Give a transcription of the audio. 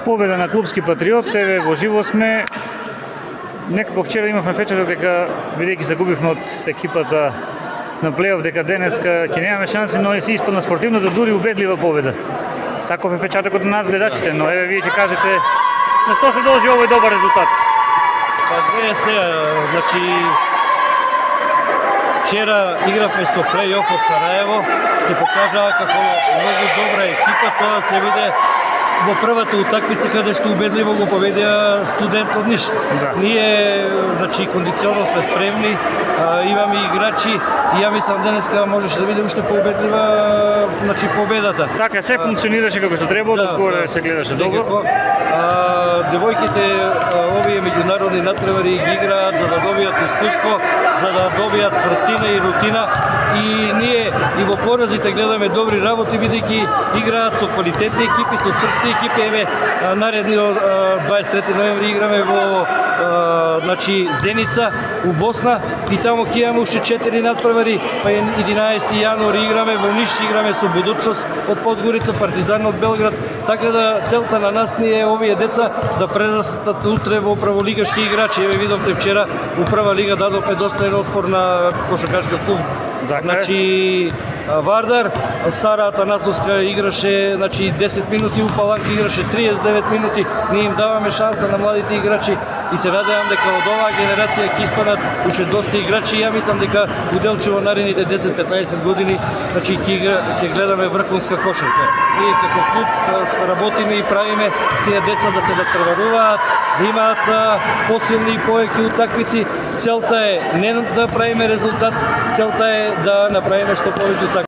Победа на клубски патриот, еве во живо сме. Некако вчера имавме впечаток дека бидејќи загубивме од екипата на плейоф, дека денеска ќе немаме шанси, но се испадна спортивно да дури убедлива победа. Таков е впечатокот на нас гледачите, но еве вие ќе кажете на што се должи овој добар резултат. Па гледа се, значи вчера игравме со плейоф од Сараево, се покажа како многу добра екипа, тоа се виде во првата утакмица каде што убедливо го победија Студент од Ниш. Да. Ние, значи, кондиционно сме спремни, имаме играчи и ја мислам денеска можеше да биде уште поубедлива, значи, победата. Така, се функционираше како што требало, да, се гледаше добро. Девојките овие меѓународни натпревари ги играат за да добијат искуство, за да добијат цврстина и рутина, и ние и во поразите гледаме добри работи бидејќи играат со квалитетни екипи, со цврсти екипи. Еве наредниот 23 ноември играме во значи Зеница у Босна и таму ќе имаме уште 4 натпревари, па 11 јануари играме во Ниш, играме со Будучност од Подгорица, Партизан од Белград, така да целта на нас ни е овие деца да прерастат утре во праволигашки играчи. Еве видовте вчера у прва лига дадовме доста отпор на кошаркашкиот клуб. Значи Вардар, Сара Атанасовска играше, значи 10 минути, у Паланка играше 39 минути. Ние им даваме шанса на младите играчи и се надевам дека од оваа генерација ќе испадат уште доста играчи. Ја мислам дека Уделчево наредните 10-15 години, значи ќе гледаме врхунска кошарка. Ние како клуб работиме и правиме тие деца да се натпреваруваат, да имаат посилни и поеки утакмици. Целта е не да правиме резултат, целта е да направиме што повеќе утакмици.